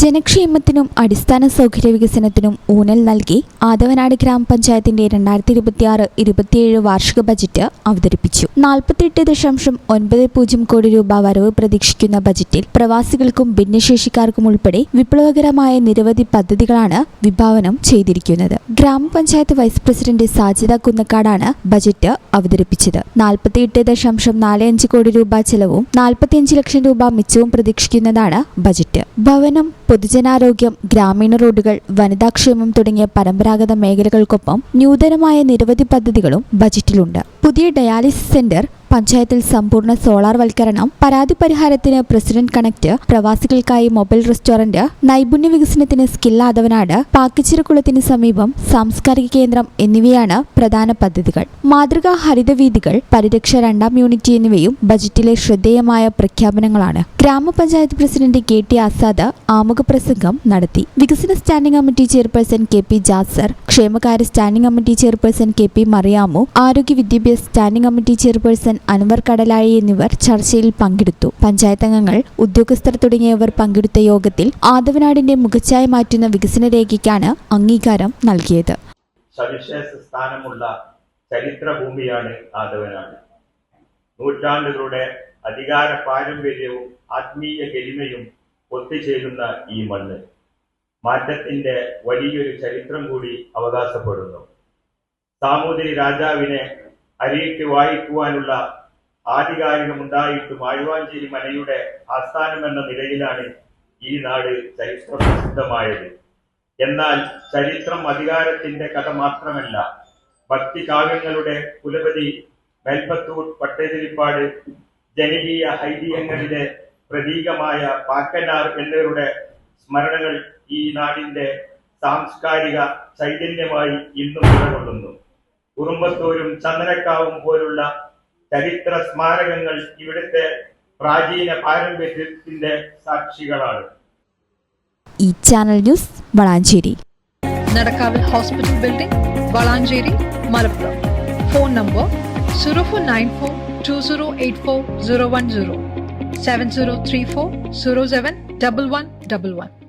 ജനക്ഷേമത്തിനും അടിസ്ഥാന സൗകര്യ വികസനത്തിനും ഊന്നൽ നൽകി ആദവനാട് ഗ്രാമപഞ്ചായത്തിന്റെ 2026-27 വാർഷിക ബജറ്റ് അവതരിപ്പിച്ചു. 48.90 കോടി രൂപ വരവ് പ്രതീക്ഷിക്കുന്ന ബജറ്റിൽ പ്രവാസികൾക്കും ഭിന്നശേഷിക്കാർക്കും ഉൾപ്പെടെ വിപ്ലവകരമായ നിരവധി പദ്ധതികളാണ് വിഭാവനം ചെയ്തിരിക്കുന്നത്. ഗ്രാമപഞ്ചായത്ത് വൈസ് പ്രസിഡന്റ് സാജിദ കുന്നക്കാടാണ് ബജറ്റ് അവതരിപ്പിച്ചത്. 48.45 കോടി രൂപ ചെലവും 45 ലക്ഷം രൂപ മിച്ചവും പ്രതീക്ഷിക്കുന്നതാണ് ബജറ്റ്. ഭവനം, പൊതുജനാരോഗ്യം, ഗ്രാമീണ റോഡുകൾ, വനിതാക്ഷേമം തുടങ്ങിയ പരമ്പരാഗത മേഖലകൾക്കൊപ്പം നൂതനമായ നിരവധി പദ്ധതികളും ബജറ്റിലുണ്ട്. പുതിയ ഡയാലിസിസ് സെന്റർ, പഞ്ചായത്തിൽ സമ്പൂർണ്ണ സോളാർ വൽക്കരണം, പരാതി പരിഹാരത്തിന് പ്രസിഡന്റ് കണക്ട്, പ്രവാസികൾക്കായി മൊബൈൽ റെസ്റ്റോറന്റ്, നൈപുണ്യ വികസനത്തിന് സ്കിൽ ആദവനാട്, പാക്കിച്ചിറക്കുളത്തിന് സമീപം സാംസ്കാരിക കേന്ദ്രം എന്നിവയാണ് പ്രധാന പദ്ധതികൾ. മാതൃകാ ഹരിതവീഥികൾ, പരിരക്ഷ 2ാം യൂണിറ്റ് എന്നിവയും ബജറ്റിലെ ശ്രദ്ധേയമായ പ്രഖ്യാപനങ്ങളാണ്. ഗ്രാമപഞ്ചായത്ത് പ്രസിഡന്റ് KT ആസാദ് ആമുഖ പ്രസംഗം നടത്തി. വികസന standing committee chairperson KP Jasar, ക്ഷേമകാര്യ standing committee chairperson KP Mariyamu, ആരോഗ്യ വിദ്യാഭ്യാസ standing committee chairperson Anwar Kadalazhi എന്നിവർ ചർച്ചയിൽ പങ്കെടുത്തു. പഞ്ചായത്ത് അംഗങ്ങൾ, ഉദ്യോഗസ്ഥർ തുടങ്ങിയവർ പങ്കെടുത്ത യോഗത്തിൽ ആദവനാടിന്റെ മുഖച്ഛായ മാറ്റുന്ന വികസന രേഖയ്ക്കാണ് അംഗീകാരം നൽകിയത്. സവിശേഷ സ്ഥാനമുള്ള ചരിത്രഭൂമിയാണ് ആദവനാട്. നൂറ്റാണ്ടുകളുടെ അധികാര പാരമ്പര്യവും ആത്മീയ ഗരിമയും ഒത്തുചേരുന്ന ഈ മണ്ണ് മാറ്റത്തിന്റെ വലിയൊരു ചരിത്രം കൂടി അവകാശപ്പെടുന്നു. സാമൂതിരി രാജാവിനെ അരിയിട്ട് വായിക്കുവാനുള്ള ആധികാരികമുണ്ടായിട്ടും ആഴുവാഞ്ചേരി മനയുടെ ആസ്ഥാനമെന്ന നിലയിലാണ് ഈ നാട് ചരിത്ര പ്രസിദ്ധമായത്. എന്നാൽ ചരിത്രം അധികാരത്തിന്റെ കഥ മാത്രമല്ല. ഭക്തികാവ്യങ്ങളുടെ കുലപതി മേൽപ്പത്തൂർ പട്ടേതിരിപ്പാട്, ജനകീയ ഐതിഹ്യങ്ങളിലെ പ്രതീകമായ പാക്കനാർ എന്നിവരുടെ സ്മരണകൾ ഈ നാടിന്റെ സാംസ്കാരിക ചൈതന്യമായി ഇന്നും നിലകൊള്ളുന്നു. കുറുമ്പത്തൂരും ചന്ദനക്കാവും പോലുള്ള ചരിത്ര സ്മാരകങ്ങൾ ഇവിടുത്തെ പ്രാചീന പാരമ്പര്യത്തിന്റെ സാക്ഷികളാണ്. ഈ ചാനൽ ന്യൂസ് വളാഞ്ചേരി. നടക്കാവിൽ hospital building, Valanchery, Malappuram. Phone number 0494208410, 7034071111.